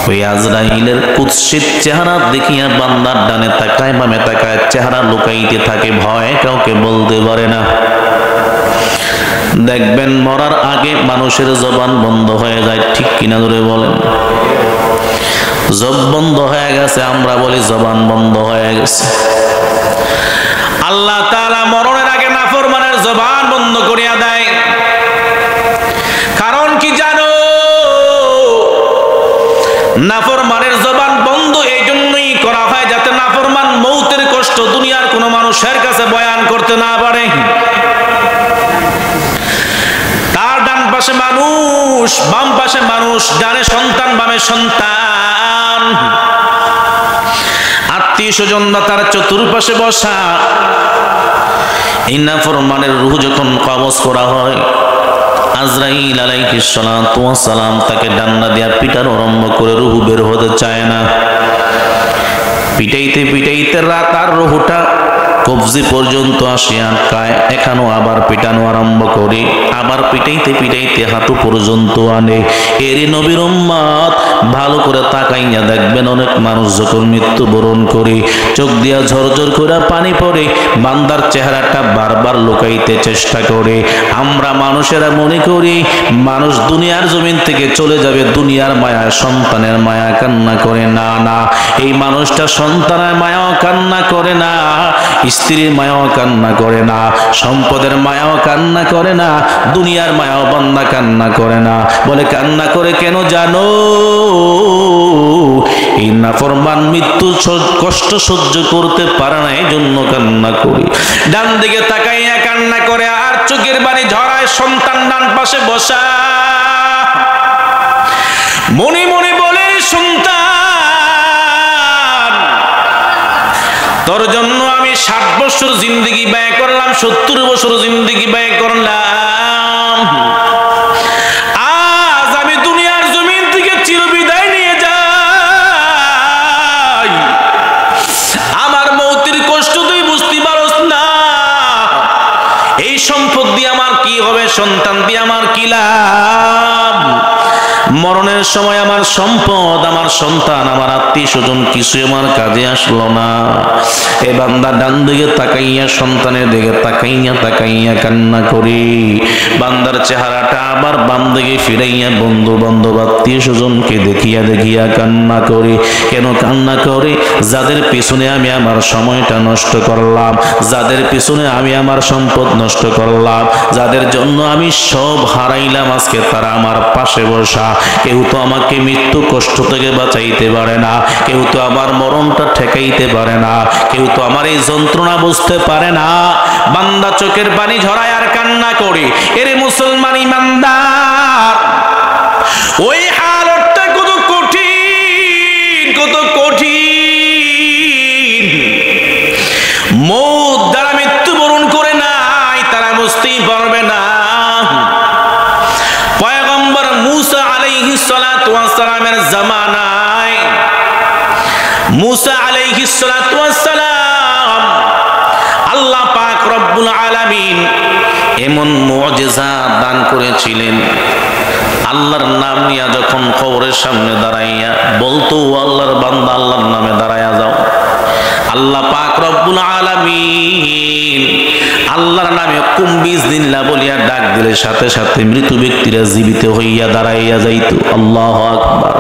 ওই আজরাইলের কুৎসিত চেহারা দেখিয়া বান্দার ডানে তাকায় বামে তাকায়, চেহারা লুকাইতে থাকে, ভয় কাউকে বলতে পারে না। দেখবেন মরার আগে মানুষের জবান বন্ধ হয়ে যায়, ঠিক কিনা ধরে বলেন? জব বন্ধ হয়ে গেছে, আমরা বলি জবান বন্ধ হয়ে গেছে। আল্লাহ তাআলা মরণের আগে নাফরমানের জবান বন্ধ করিয়া দেয়। কারণ কি জানো? নাফরমানের জবান বন্ধ এই জন্যই করা হয় যাতে নাফরমান মৌতের কষ্ট দুনিয়ার কোনো মানুষের কাছে বয়ান করতে না পারে। তার ডান পাশে মানুষ, বাম পাশে মানুষ, ডানে সন্তান বামে সন্তান, আত্মীয় স্বজনরা তার চতুর্পাশে বসা। এই নাফরমানের রূহ যখন কবজ করা হয়, আজরাইল আলাইহিস সালাতু ওয়াস সালাম তাকে ডান্ডা দিয়া পিটানো আরম্ভ করে, রূহ বের হতে চায় না। পিটাইতে পিটাইতে রাত আর রূহটা কবজি পর্যন্ত আসিয়া আটকায়। এখানেও আবার পিটানো আরম্ভ করে, আবার পিটাইতে পিটাইতে হাঁটু পর্যন্ত আনে। এরই নবীর উম্মত ভালো করে তাকাইয়া দেখবেন, অনেক মানুষ যখন মৃত্যুবরণ করে চোখ দিয়া ঝরঝর করে পানি পড়ে, বান্দার চেহারাটা বারবার লুকাইতে চেষ্টা করে। আমরা মানুষেরা মনে করি মানুষ দুনিয়ার জমিন থেকে চলে যাবে, দুনিয়ার মায়া, সন্তানের মায়া কান্না করে। না না, এই মানুষটা সন্তানের মায়াও কান্না করে না, স্ত্রীর মায়াও কান্না করে না, সম্পদের মায়াও কান্না করে না, দুনিয়ার মায়াও বান্দা কান্না করে না। বলে কান্না করে কেন জানো? এই নাফরমান মৃত্যু কষ্ট সহ্য করতে পারে না, এই জন্য কান্না করি। ডান দিকে তাকাইয়া কান্না করে আর চোখের পানি ঝরায়। সন্তান ডান পাশে বসা, মনে মনে বলে সন্তান, তোর জন্য আমি 60 বছর জিন্দগি ব্যয় করলাম, 70 বছর জিন্দগি ব্যয় করলাম, আজ আমি দুনিয়ার জমিন থেকে চিরবিদায় নিয়ে যাই। আমার মৌতের কষ্ট তুই বুঝতে পারস না। এই সম্পদ দিয়ে আমার কি হবে? সন্তান দিয়ে আমার কি লাভ? মরণের সময় আমার সম্পদ, আমার সন্তান, আমার আত্মীয় স্বজন কিছু আমার কাজে আসলো না। এ বান্দা ডান দিকে তাকাইয়া সন্তানের দিকে তাকাইয়া তাকাইয়া কান্না করি। বান্দার চেহারাটা আবার বাম দিকে ফিরাইয়া বন্ধু বান্ধব আত্মীয় স্বজনকে দেখিয়া দেখিয়া কান্না করি। কেন কান্না করি? যাদের পিছনে আমি আমার সময়টা নষ্ট করলাম, যাদের পিছনে আমি আমার সম্পদ নষ্ট করলাম, যাদের জন্য আমি সব হারাইলাম, আজকে তারা আমার পাশে বসা। কেউ তো আমাকে মৃত্যু কষ্ট থেকে বাঁচাইতে পারে না, কেউ তো আমার মরণটা ঠেকাইতে পারে না, কেউ তো আমার এই যন্ত্রণা বুঝতে পারে না। বান্দা চোখের পানি ঝরায় আর কান্না করে। এরে মুসলমান ইমানদার, ওই হালতটা কত কঠিন, কত কঠিন। মৌত দ্বারা মৃত্যুবরণ করে নাই তারা বুঝতেই পারবে না। পয়গম্বর মুসা আলাইহিস সালাতু ওয়াস সালামের জামানায়, মুসা আলাইহিস সালাতু ওয়াস সালাম আল্লাহ পাক রব্বুল আলামিন এমন মুজিজা দান করেছিলেন। আল্লাহর নাম নিয়ে যখন কবরের সামনে দাঁড়াইয়া বলতো, আল্লাহর বান্দা আল্লাহর নামে দাঁড়াইয়া যাও, আল্লাহ পাক রব্বুল আলামিন আল্লাহর নামে কুম্বিজনিল্লাহ বলিয়া ডাক দিলে সাথে সাথে মৃত ব্যক্তিরা জীবিত হইয়া দাঁড়াইয়া যাইত। আল্লাহু আকবার।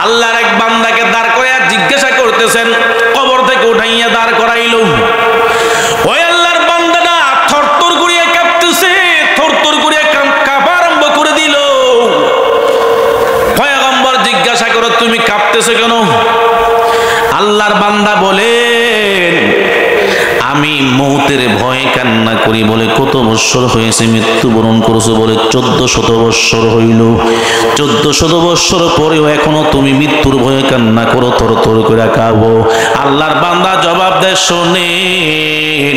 আল্লাহর এক বান্দাকে দাঁড় করাইয়া জিজ্ঞাসা করতেছেন, কবর থেকে উঠাইয়া দাঁড় করাইলো। ওই আল্লাহর বান্দাটা থরথর করিয়া কাঁপতেছে, থরথর করিয়া কাঁপা আরম্ভ করে দিল। পয়গম্বর জিজ্ঞাসা করে, তুমি কাঁপতেছো কেন? আল্লাহর বান্দা বলেন, আমি মৌতের ভয়ে কান্না করি। বলে কত বৎসর হয়েছে মৃত্যুবরণ করছো? বলে 1400 বৎসর হইল। 1400 বৎসর পরেও এখনো তুমি মৃত্যুর ভয়ে কান্না করো, থর থর করে কাঁপো। আল্লাহর বান্দা জবাব দেয়, শোনেন,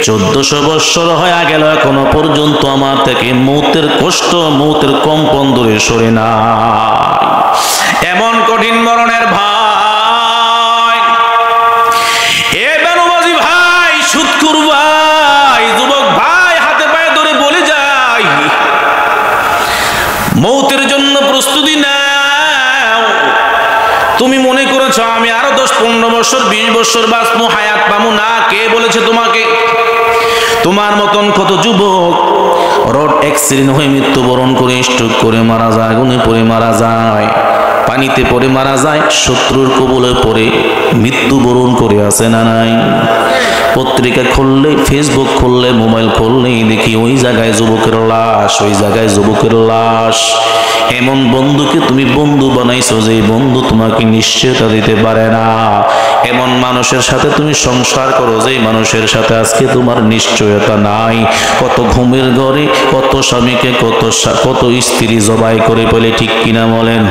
1400 বছর হয়ে গেল, এখনো পর্যন্ত আমার থেকে মৌতের কষ্ট, মৌতের কম্পন দূরে সরে না। এমন কঠিন মরণের ভাই, এ বেনমাজি ভাই, সুদখোর ভাই, যুবক ভাই, হাতে পায়ে ধরে বলে যায়, মৌতের জন্য প্রস্তুতি নাও। তুমি মনে করেছো আমি আরো 10-15 বছর 20 বছর বাঁচবো, হায়াত পাবো না। কে বলেছে তোমাকে? তোমার মতন কত যুবক রোড অ্যাক্সিডেন্ট হয়ে মৃত্যুবরণ করে, স্ট্রোক করে মারা যায়, আগুনে পড়ে মারা যায়, পানিতে পড়ে মারা যায়, শত্রুর কবলে পড়ে মৃত্যুবরণ করে, আছে না নাই? পত্রিকা খুললে, ফেসবুক খুললে, মোবাইল খুললেই দেখি ওই জায়গায় যুবকের লাশ, ওই জায়গায় যুবকের লাশ। এমন বন্ধুকে তুমি বন্ধু বানাইছো যে বন্ধু তোমাকে নিশ্চয়তা দিতে পারে না। এমন মানুষের সাথে তুমি সংসার করো যে মানুষের সাথে আজকে তোমার নিশ্চয়তা নাই। কত ঘুমের ঘরে কত স্বামীকে কত স্ত্রী জবাই করে ফেলে, ঠিক কিনা বলেন?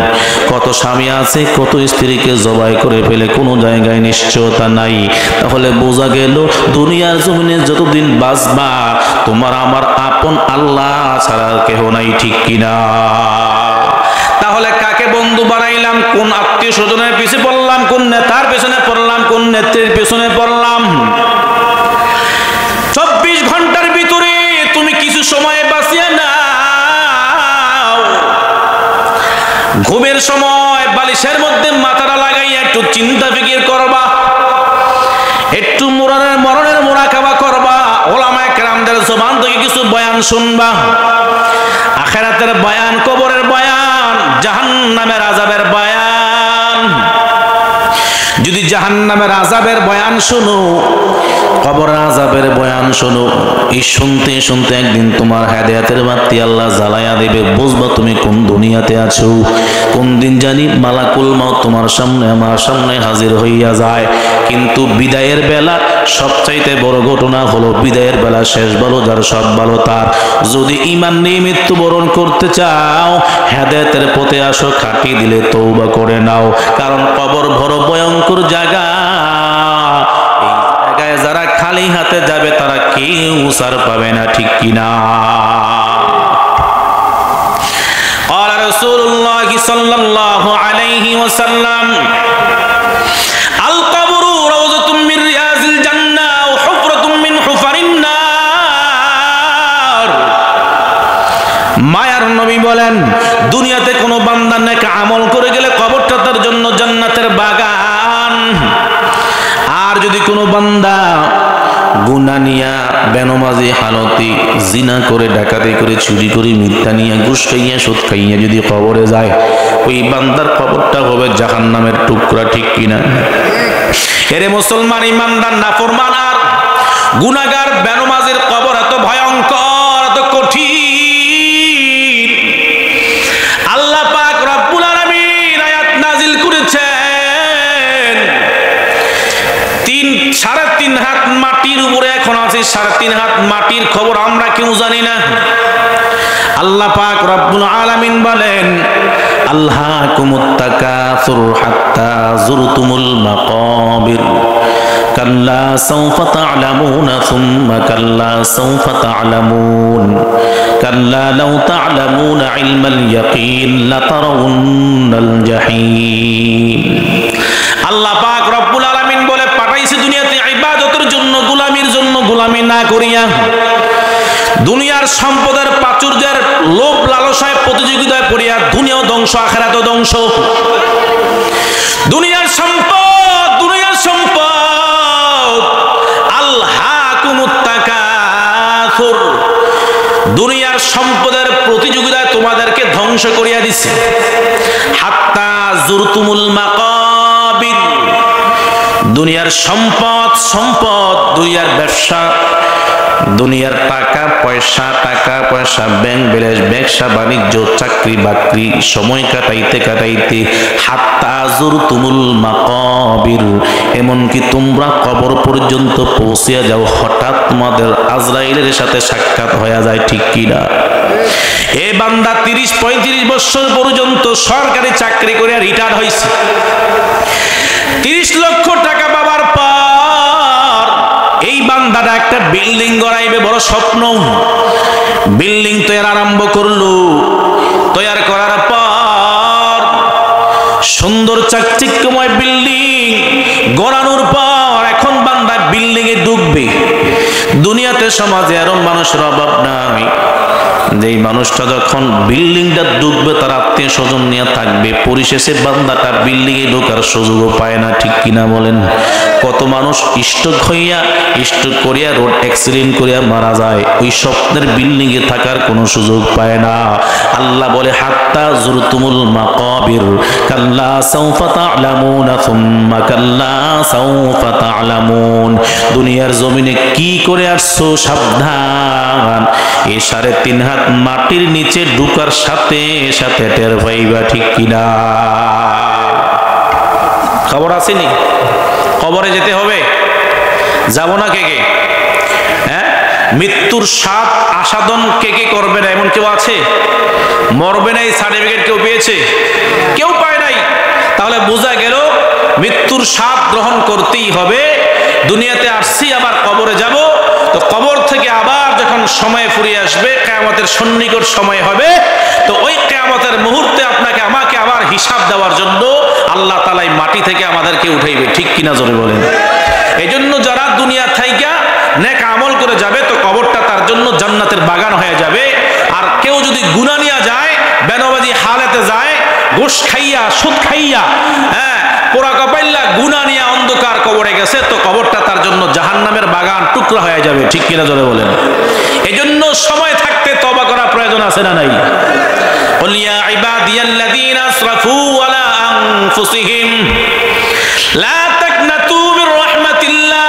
কত স্বামী আছে, কত স্ত্রীকে জবাই করে ফেলে, কোনো জায়গায় নিশ্চয়তা নাই। তাহলে বোঝা গেল দুনিয়ার জমিনে যতদিন বাঁচবা তোমার আমার আপন আল্লাহ ছাড়া কেহ নাই, ঠিক কিনা? তাহলে কাকে বন্ধু বানাইলাম? কোন আত্মীয় স্বজনের পিছনে পড়লাম? কোন নেতার পেছনে পড়লাম? কোন নেত্রীর পেছনে পড়লাম? 24 ঘন্টার ভিতরে তুমি কিছু সময় বাঁচিয়ে নাও। ঘুমের সময় বালিশের মধ্যে মাথাটা লাগাইয়া একটু চিন্তা ফিকির করবা, একটু মরণের মুরাকাবা করবা, ওলামায়ে কেরামদের জবান থেকে কিছু বয়ান শুনবা, আখিরাতের বয়ান, কবরের বয়ান, জাহান্নামের আযাবের বয়ান। যদি জাহান্নামের আযাবের বয়ান শোনো, কবরের আযাবের বয়ান শোনো, এই শুনতে শুনতে একদিন তোমার হেদায়েতের বাতি আল্লাহ জ্বালায়া দেবে। বুঝবা তুমি কোন দুনিয়াতে আছো। কোন দিন জানি মালাকুল মাউত তোমার সামনে, আমার সামনে হাজির হইয়া যায়। কিন্তু বিদায়ের বেলা সবচাইতে বড় ঘটনা হলো বিদায়ের বেলা শেষ ভালো যার, সব ভালো তার। যদি ঈমান নিয়ে মৃত্যুবরণ করতে চাও, হেদায়েতের পথে আসো, খাটি দিলে তওবা করে নাও। কারণ কবর বড় ভয়ঙ্কর জায়গা। এই জায়গায় যারা খালি হাতে যাবে তারা কেউ ছাড় পাবে না, ঠিক কিনা? قال رسول الله صلى الله عليه وسلم القبر روضة من رياض الجنة وحفرة من حفر النار। মায়ার নবী বলেন, দুনিয়াতে কোনো বান্দা নেক আমল করে গেলে কবরটা তার জন্য জান্নাতের বাগান। আর যদি কোনো বান্দা গুনাহ নিয়া, বেনমাজি হালতে, জিনা করে, ডাকাতি করে, চুরি করে, মিথ্যা নিয়ে, ঘুষ খাইয়া, সুদ খাইয়া যদি কবরে যায়, ওই বান্দার কবরটা হবে জাহান্নামের টুকরা, ঠিক কিনা? এরে মুসলমান, ইমানদার, নাফরমান আর গুনাহগার বেনমাজির কবর এত ভয়ঙ্কর, এত কঠিন। আল্লাহ পাক রব্বুল আলামিন আয়াত নাজিল করেছেন। 3.5 হাত মাটির উপরে এখন আছে, 3.5 হাত মাটির খবর আমরা কেউ জানি না। আল্লাহ পাক রব্বুল আলামিন বলেন, আল্লাহকুমুত তাকাসুর হাত্তা যুরতুমুল মাকাবির কাল্লা সাওফা তা'লামুনা সুম্মা কাল্লা সাওফা তা'লামুন কাল্লা লাউ তা'লামুনা ইলমাল ইয়াকিন লাতারাউন্নাল জাহিম। আল্লাহ পাক রব্বুল আলামিন বলে পাঠাইছে দুনিয়াতে ইবাদতের জন্য, গোলামির জন্য, গোলামি না করিয়া। দুনিয়ার সম্পদের প্রাচুর্যের লোভ লালসায় প্রতিযোগিতায় পড়িয়া দুনিয়াও ধ্বংস, আখিরাতও ধ্বংস। দুনিয়ার সম্পদ, দুনিয়ার সম্পদ, আল্লাহকুমুত তাকাসুর, দুনিয়ার সম্পদের প্রতিযোগিতায় তোমাদেরকে ধ্বংস করিয়া দিছে। হাত্তা যুরতুমুল মাকাবির, দুনিয়ার সম্পদ, দুনিয়ার ব্যবসা, দুনিয়ার টাকা পয়সা, ব্যাংক ব্যালেন্স, ব্যবসা বাণিজ্য, চাকরি বাকরি, সময় কাটাইতে হাত্তা যুরতুমুল মাকাবির, এমনকি তোমরা কবর পর্যন্ত পৌঁছিয়া যাও। হঠাৎ তোমাদের আজরাইলের সাথে সাক্ষাৎ হয়ে যায়, ঠিক কিনা? এ বান্দা 30-35 বছর পর্যন্ত সরকারি চাকরি করে রিটায়ার হয়েছে। 30 লক্ষ টাকা পাবার পর এই বান্দাটা একটা বিল্ডিং গড়াইবে, বড় স্বপ্ন। বিল্ডিং তৈরি আরম্ভ করলো। তৈরি করার পর সুন্দর চাকচিক্যময় বিল্ডিং গড়ানোর পর এখন বান্দা বিল্ডিং এ ঢুকবে। দুনিয়াতে সমাজে আরো মানুষের অভাব নাই, যেই মানুষটা যখন বিল্ডিংটা ঢুকবে তার আত্মীয় স্বজন নিয়ে থাকবে, পরিশেষে বান্দাটা বিল্ডিং এ ঢোকার সুযোগও পায় না, ঠিক কিনা বলেন? কত মানুষ স্ট্রোক করিয়া রোড অ্যাক্সিডেন্ট করিয়া মারা যায়, ওই স্বপ্নের বিল্ডিং এ থাকার কোনো সুযোগ পায় না। আল্লাহ বলে হাত্তা জুরতুমুল মাকাবির কাল্লা সাউফা তা'লামুনা সুম্মা কাল্লা সাউফা তা'লামুন। দুনিয়ার জমিনে কি করে আসছো সাবধান, এই 3.5 হাত মাটির নিচে ঢুকার সাথে সাথে টের পাইবা, ঠিক কিনা? খবর আসেনি? কবরে যেতে হবে, যাব না কে কে? হ্যাঁ, মৃত্যুর স্বাদ আস্বাদন কে কে করবে না এমন কেউ আছে? মরবে না এই সার্টিফিকেট কেউ পেয়েছে? কেউ পায় নাই। তাহলে বোঝা গেল মৃত্যুর স্বাদ গ্রহণ করতেই হবে। দুনিয়াতে আসছি, আবার কবরে যাব। তো কবর থেকে আবার যখন সময় ফুরিয়ে আসবে, কিয়ামতের সন্নিকট সময় হবে, তো ওই কিয়ামতের মুহূর্তে আপনাকে আমাকে আবার হিসাব দেওয়ার জন্য আল্লাহ তাআলা মাটি থেকে আমাদেরকে উঠাইবে, ঠিক কিনা জোরে বলেন? এই জন্য যারা দুনিয়া থাইকা নেক আমল করে যাবে, তো কবরটা তার জন্য জান্নাতের বাগান হয়ে যাবে। আর কেউ যদি গুনাহ নিয়ে যায়, বেনবাজি হালেতে যায়, ঘুষ খাইয়া সুদ খাইয়া, হ্যাঁ, পোড়া কপাইল্লা গুনাহ নিয়ে অন্ধকার কবরে গেছে, তো কবরটা তার জন্য জাহান্নামের বাগান, টুকরা হয়ে যাবে, ঠিক কিনা জোরে বলেন? এই জন্য সময় থাকতে তওবা করা প্রয়োজন আছে না নাই? কুল ইয়া ইবাদিয়াল্লাযীনা আসরাফু আলা আনফুসিহিম লা তাকনাতু মির রাহমাতিল্লাহ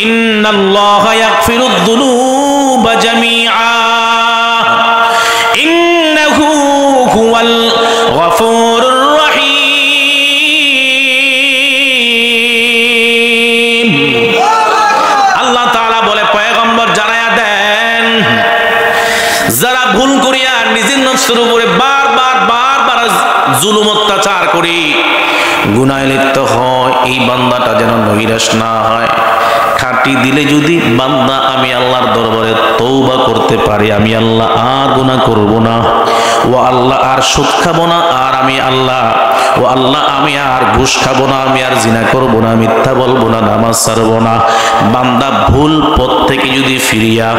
ইন্নাল্লাহা ইয়াগফিরুয যুনুবা জামিআ ইন্নাহু হুয়াল গফুরুর রহিম। আল্লাহ তাআলা বলে, পয়গম্বর জানায়া দেন, যারা ভুল করিয়া নিজের নফসের উপরে বারবার জুলুম অত্যাচার করি গুনাহে লিপ্ত হয়, এই বান্দাটা যেন নৈরাশ না হয়। খাঁটি দিলে যদি বান্দা আমি আল্লাহর দরবারে তওবা করতে পারি, আমি আল্লাহ আর গুনাহ করব না, ও আল্লাহ আর সুদ খাবো না, আর আমি আল্লাহ, ও আল্লাহ আমি আর ঘুষ খাবো না, আমি আর জিনা করব না, মিথ্যা বলবো না, নামাজ ছাড়বো না। বান্দা ভুল পথ থেকে যদি ফিরিয়া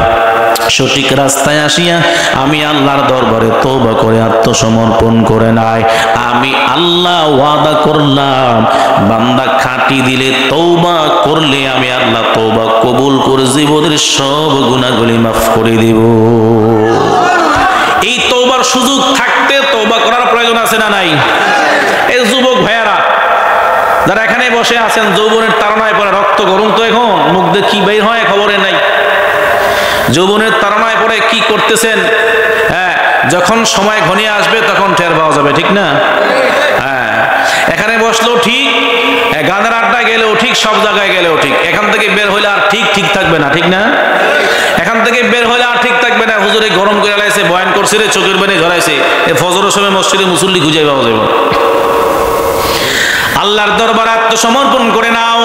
সঠিক রাস্তায় আসিয়া আমি আল্লাহর দরবারে তওবা করে আত্মসমর্পণ করে নাই, আমি আল্লাহ ওয়াদা করলাম বান্দা খাঁটি দিলে তওবা করলে আমি আল্লাহ তওবা কবুল করে জীবনের সব গুনাহগুলি মাফ করে দেব। এই তওবার সুযোগ থাকতে তওবা করার প্রয়োজন আছে না নাই? এই যুবক ভাইয়ারা যারা এখানে বসে আছেন, যৌবনের তাড়নায় পড়ে রক্ত গরম, তো এখন মুখ দিয়ে কি বের হয় খবরে নাই। যৌবনের তাড়নায় পড়ে কি করতেছেন, হ্যাঁ, যখন সময় ঘনিয়ে আসবে তখন টের পাওয়া যাবে, ঠিক না? হ্যাঁ, এখানে বসলেও ঠিক, গানের আড্ডা গেলেও ঠিক, সব জায়গায় গেলেও ঠিক। এখান থেকে বের হইলে আর ঠিক থাকবে না, ঠিক না? এখান থেকে বের হইলে আর ঠিক থাকবে না। হুজুরে গরম করে লাইছে, বয়ান করছে রে, চোখের পানি ঝরাইছে, ফজরের সময় মসজিদে মুসল্লি খুঁজে পাওয়া যাবে। আল্লাহর দরবারে আত্মসমর্পণ করে নাও।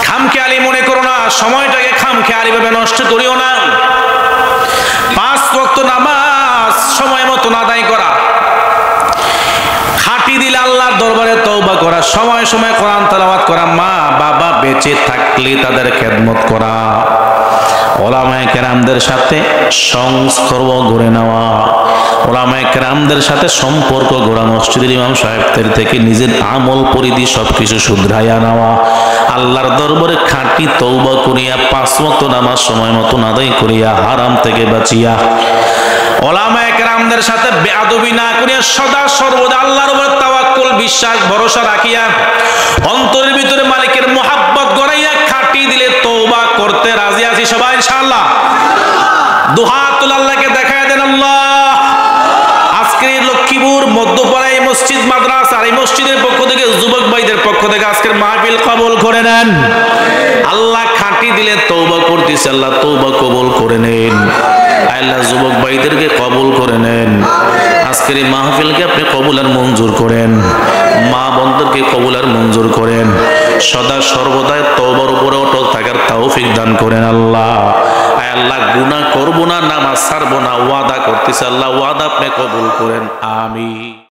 খামখেয়ালি মনে করো না, সময়টাকে খামখেয়ালি ভাবে নষ্ট করিও না। 5 ওয়াক্ত নামাজ সময় মতো আদায় করা, খাঁটি দিলে আল্লাহর দরবারে তওবা করা, সময় সময় কোরআন তেলাওয়াত করা, মা বাবা বেঁচে থাকলে তাদের খেদমত করা, ওলামায়ে কেরামদের সাথে সংস্পর্শ গড়ে নেওয়া, ওলামায়ে কেরামদের সাথে সম্পর্ক গড়া, মসজিদের ইমাম সাহেবদের থেকে নিজের আমল পরিধি সবকিছু শুধরাইয়া নেওয়া, আল্লাহর দরবারে খাঁটি তওবা করিয়া 5 ওয়াক্ত নামাজ সময় মতো আদায় করিয়া হারাম থেকে বাঁচিয়া, ওলামায়ে কেরামদের সাথে বেয়াদবি না করিয়া সদা সর্বদা আল্লাহর উপর তাওয়াক্কুল বিশ্বাস ভরসা রাখিয়া অন্তরের ভিতরে মালিকের মুহাব্বত গড়াইয়া খাঁটি দিলে তওবা করতে রাজি আছি সবাই ইনশাআল্লাহ। দুহাতুল আল্লাহকে দেখায় দেন আল্লাহ। আজকের লক্ষ্মীপুর মধ্যপাড়া এই মসজিদ মাদ্রাসা, এই মসজিদের পক্ষ থেকে যুবক ভাইদের পক্ষ থেকে আজকের মাহফিল কবুল করে নেন আল্লাহ। খাঁটি দিলে তওবা করতেছে আল্লাহ, তওবা কবুল করে নেন আল্লাহ। যুবক ভাইদেরকে কবুল করে নেন আজকের এই মাহফিলকে আপনি কবুল আর মঞ্জুর করেন, মা বোনদেরকে কবুল আর মঞ্জুর করেন, সদা সর্বদাই তওবার উপরে অটল থাকার তৌফিক দান করেন আল্লাহ। আয় আল্লাহ, গুনাহ করব না, নামাজ ছাড়বো না, ওয়াদা করতেছি আল্লাহ, ওয়াদা আপনি কবুল করেন, আমিন।